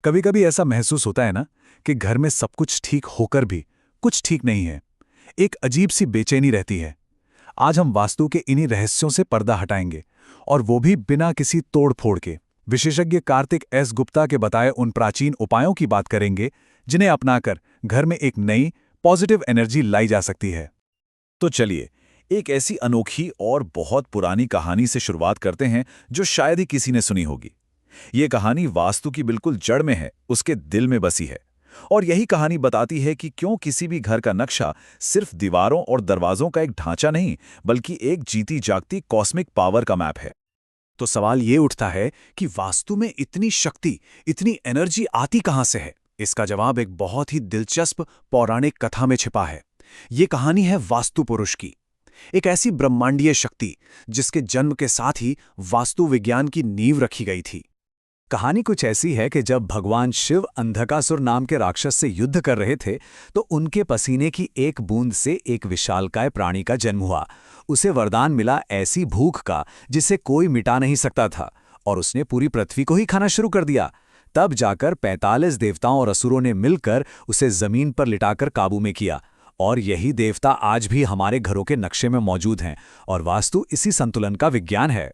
कभी कभी ऐसा महसूस होता है ना कि घर में सब कुछ ठीक होकर भी कुछ ठीक नहीं है। एक अजीब सी बेचैनी रहती है। आज हम वास्तु के इन्हीं रहस्यों से पर्दा हटाएंगे, और वो भी बिना किसी तोड़ फोड़ के। विशेषज्ञ कार्तिक एस गुप्ता के बताए उन प्राचीन उपायों की बात करेंगे जिन्हें अपनाकर घर में एक नई पॉजिटिव एनर्जी लाई जा सकती है। तो चलिए, एक ऐसी अनोखी और बहुत पुरानी कहानी से शुरुआत करते हैं जो शायद ही किसी ने सुनी होगी। ये कहानी वास्तु की बिल्कुल जड़ में है, उसके दिल में बसी है। और यही कहानी बताती है कि क्यों किसी भी घर का नक्शा सिर्फ दीवारों और दरवाजों का एक ढांचा नहीं, बल्कि एक जीती जागती कॉस्मिक पावर का मैप है। तो सवाल ये उठता है कि वास्तु में इतनी शक्ति, इतनी एनर्जी आती कहां से है? इसका जवाब एक बहुत ही दिलचस्प पौराणिक कथा में छिपा है। ये कहानी है वास्तु पुरुष की, एक ऐसी ब्रह्मांडीय शक्ति जिसके जन्म के साथ ही वास्तु विज्ञान की नींव रखी गई थी। कहानी कुछ ऐसी है कि जब भगवान शिव अंधकासुर नाम के राक्षस से युद्ध कर रहे थे, तो उनके पसीने की एक बूंद से एक विशालकाय प्राणी का जन्म हुआ। उसे वरदान मिला ऐसी भूख का जिसे कोई मिटा नहीं सकता था, और उसने पूरी पृथ्वी को ही खाना शुरू कर दिया। तब जाकर 45 देवताओं और असुरों ने मिलकर उसे जमीन पर लिटाकर काबू में किया। और यही देवता आज भी हमारे घरों के नक्शे में मौजूद हैं, और वास्तु इसी संतुलन का विज्ञान है।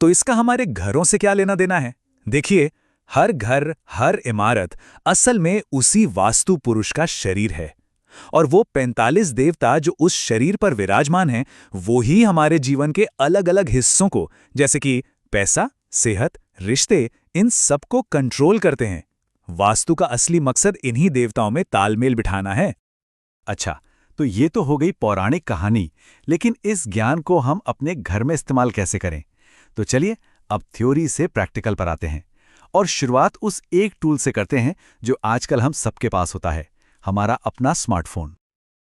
तो इसका हमारे घरों से क्या लेना देना है? देखिए, हर घर, हर इमारत असल में उसी वास्तु पुरुष का शरीर है। और वो 45 देवता जो उस शरीर पर विराजमान हैं, वो ही हमारे जीवन के अलग अलग हिस्सों को, जैसे कि पैसा, सेहत, रिश्ते, इन सबको कंट्रोल करते हैं। वास्तु का असली मकसद इन्हीं देवताओं में तालमेल बिठाना है। अच्छा, तो ये तो हो गई पौराणिक कहानी, लेकिन इस ज्ञान को हम अपने घर में इस्तेमाल कैसे करें? तो चलिए, अब थ्योरी से प्रैक्टिकल पर आते हैं, और शुरुआत उस एक टूल से करते हैं जो आजकल हम सबके पास होता है, हमारा अपना स्मार्टफोन।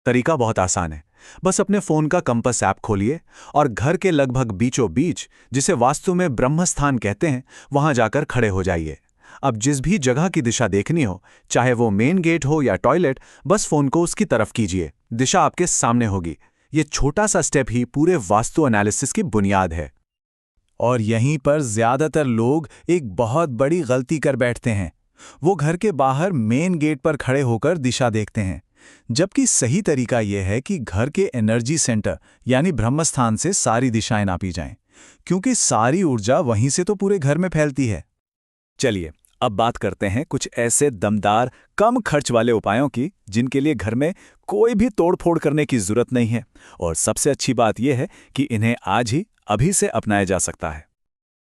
तरीका बहुत आसान है। बस अपने फोन का कंपास ऐप खोलिए और घर के लगभग बीचों बीच, जिसे वास्तु में ब्रह्मस्थान कहते हैं, वहां जाकर खड़े हो जाइए। अब जिस भी जगह की दिशा देखनी हो, चाहे वो मेन गेट हो या टॉयलेट, बस फोन को उसकी तरफ कीजिए। दिशा आपके सामने होगी। ये छोटा सा स्टेप ही पूरे वास्तु एनालिसिस की बुनियाद है। और यहीं पर ज्यादातर लोग एक बहुत बड़ी गलती कर बैठते हैं। वो घर के बाहर मेन गेट पर खड़े होकर दिशा देखते हैं, जबकि सही तरीका यह है कि घर के एनर्जी सेंटर यानी ब्रह्मस्थान से सारी दिशाएं नापी जाएं, क्योंकि सारी ऊर्जा वहीं से तो पूरे घर में फैलती है। चलिए, अब बात करते हैं कुछ ऐसे दमदार, कम खर्च वाले उपायों की जिनके लिए घर में कोई भी तोड़फोड़ करने की जरूरत नहीं है। और सबसे अच्छी बात यह है कि इन्हें आज ही, अभी से अपनाया जा सकता है।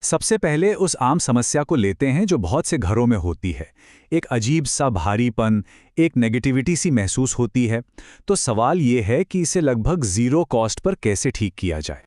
सबसे पहले उस आम समस्या को लेते हैं जो बहुत से घरों में होती है। एक अजीब सा भारीपन, एक नेगेटिविटी सी महसूस होती है। तो सवाल यह है कि इसे लगभग जीरो कॉस्ट पर कैसे ठीक किया जाए।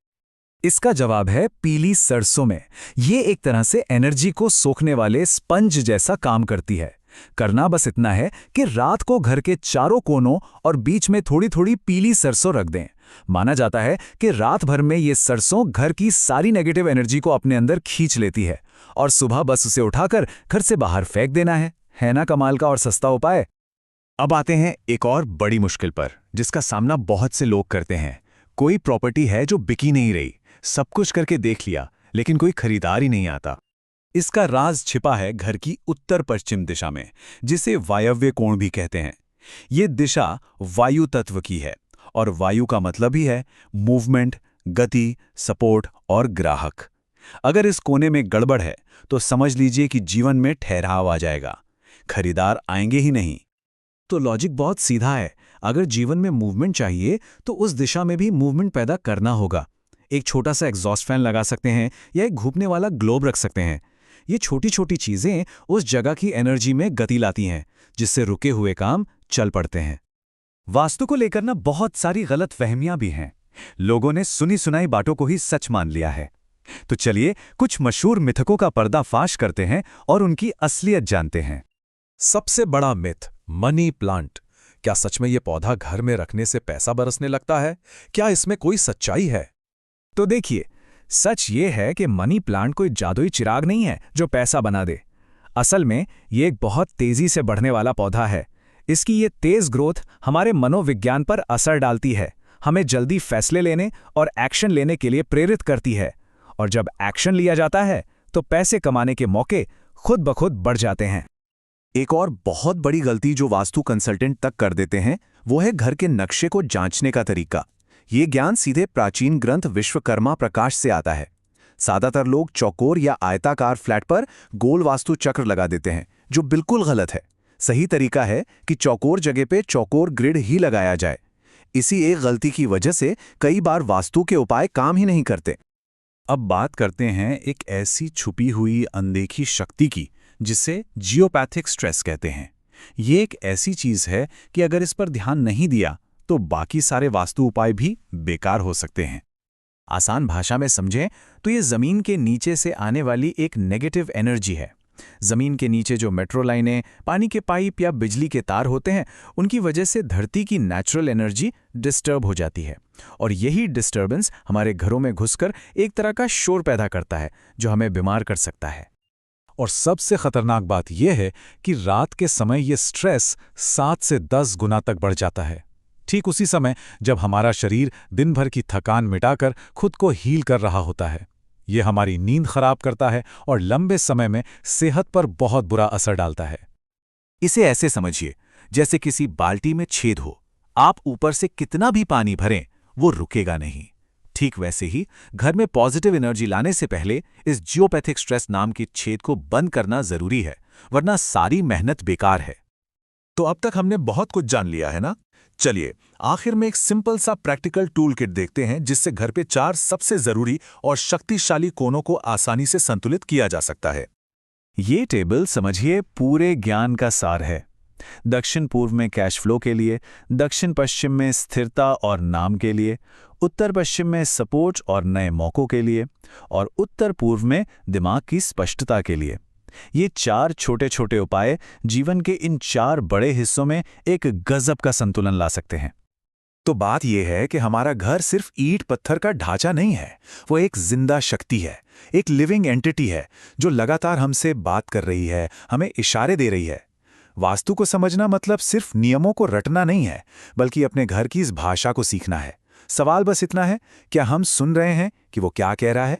इसका जवाब है पीली सरसों में। ये एक तरह से एनर्जी को सोखने वाले स्पंज जैसा काम करती है। करना बस इतना है कि रात को घर के चारों कोनों और बीच में थोड़ी थोड़ी पीली सरसों रख दें। माना जाता है कि रात भर में ये सरसों घर की सारी नेगेटिव एनर्जी को अपने अंदर खींच लेती है, और सुबह बस उसे उठाकर घर से बाहर फेंक देना है ना कमाल का और सस्ता उपाय। अब आते हैं एक और बड़ी मुश्किल पर, जिसका सामना बहुत से लोग करते हैं। कोई प्रॉपर्टी है जो बिकी नहीं रही, सब कुछ करके देख लिया, लेकिन कोई खरीदार ही नहीं आता। इसका राज छिपा है घर की उत्तर पश्चिम दिशा में, जिसे वायव्य कोण भी कहते हैं। ये दिशा वायु तत्व की है, और वायु का मतलब ही है मूवमेंट, गति, सपोर्ट और ग्राहक। अगर इस कोने में गड़बड़ है तो समझ लीजिए कि जीवन में ठहराव आ जाएगा, खरीदार आएंगे ही नहीं। तो लॉजिक बहुत सीधा है। अगर जीवन में मूवमेंट चाहिए तो उस दिशा में भी मूवमेंट पैदा करना होगा। एक छोटा सा एग्जॉस्ट फैन लगा सकते हैं, या एक घूमने वाला ग्लोब रख सकते हैं। ये छोटी छोटी चीजें उस जगह की एनर्जी में गति लाती हैं, जिससे रुके हुए काम चल पड़ते हैं। वास्तु को लेकर ना बहुत सारी गलत फहमियां भी हैं। लोगों ने सुनी सुनाई बातों को ही सच मान लिया है। तो चलिए, कुछ मशहूर मिथकों का पर्दाफाश करते हैं और उनकी असलियत जानते हैं। सबसे बड़ा मिथ, मनी प्लांट। क्या सच में ये पौधा घर में रखने से पैसा बरसने लगता है? क्या इसमें कोई सच्चाई है? तो देखिए, सच ये है कि मनी प्लांट कोई जादुई चिराग नहीं है जो पैसा बना दे। असल में ये एक बहुत तेजी से बढ़ने वाला पौधा है। इसकी ये तेज ग्रोथ हमारे मनोविज्ञान पर असर डालती है, हमें जल्दी फैसले लेने और एक्शन लेने के लिए प्रेरित करती है। और जब एक्शन लिया जाता है तो पैसे कमाने के मौके खुद ब खुद बढ़ जाते हैं। एक और बहुत बड़ी गलती जो वास्तु कंसल्टेंट तक कर देते हैं वो है घर के नक्शे को जांचने का तरीका। ये ज्ञान सीधे प्राचीन ग्रंथ विश्वकर्मा प्रकाश से आता है। ज्यादातर लोग चौकोर या आयताकार फ्लैट पर गोल वास्तु चक्र लगा देते हैं, जो बिल्कुल गलत है। सही तरीका है कि चौकोर जगह पे चौकोर ग्रिड ही लगाया जाए। इसी एक गलती की वजह से कई बार वास्तु के उपाय काम ही नहीं करते। अब बात करते हैं एक ऐसी छुपी हुई अनदेखी शक्ति की जिसे जियोपैथिक स्ट्रेस कहते हैं। ये एक ऐसी चीज है कि अगर इस पर ध्यान नहीं दिया तो बाकी सारे वास्तु उपाय भी बेकार हो सकते हैं। आसान भाषा में समझें तो ये जमीन के नीचे से आने वाली एक नेगेटिव एनर्जी है। जमीन के नीचे जो मेट्रो लाइनें, पानी के पाइप या बिजली के तार होते हैं, उनकी वजह से धरती की नेचुरल एनर्जी डिस्टर्ब हो जाती है और यही डिस्टर्बेंस हमारे घरों में घुसकर एक तरह का शोर पैदा करता है जो हमें बीमार कर सकता है। और सबसे खतरनाक बात यह है कि रात के समय ये स्ट्रेस 7 से 10 गुना तक बढ़ जाता है, ठीक उसी समय जब हमारा शरीर दिन भर की थकान मिटाकर खुद को हील कर रहा होता है। ये हमारी नींद खराब करता है और लंबे समय में सेहत पर बहुत बुरा असर डालता है। इसे ऐसे समझिए जैसे किसी बाल्टी में छेद हो, आप ऊपर से कितना भी पानी भरें वो रुकेगा नहीं। ठीक वैसे ही घर में पॉजिटिव एनर्जी लाने से पहले इस जियोपैथिक स्ट्रेस नाम के छेद को बंद करना जरूरी है, वरना सारी मेहनत बेकार है। तो अब तक हमने बहुत कुछ जान लिया है ना? चलिए आखिर में एक सिंपल सा प्रैक्टिकल टूल किट देखते हैं जिससे घर पे 4 सबसे जरूरी और शक्तिशाली कोनों को आसानी से संतुलित किया जा सकता है। ये टेबल समझिए पूरे ज्ञान का सार है। दक्षिण पूर्व में कैश फ्लो के लिए, दक्षिण पश्चिम में स्थिरता और नाम के लिए, उत्तर पश्चिम में सपोर्ट और नए मौकों के लिए, और उत्तर पूर्व में दिमाग की स्पष्टता के लिए। ये 4 छोटे छोटे उपाय जीवन के इन 4 बड़े हिस्सों में एक गजब का संतुलन ला सकते हैं। तो बात यह है कि हमारा घर सिर्फ ईंट पत्थर का ढांचा नहीं है, वो एक जिंदा शक्ति है, एक लिविंग एंटिटी है जो लगातार हमसे बात कर रही है, हमें इशारे दे रही है। वास्तु को समझना मतलब सिर्फ नियमों को रटना नहीं है, बल्कि अपने घर की इस भाषा को सीखना है। सवाल बस इतना है, क्या हम सुन रहे हैं कि वो क्या कह रहा है?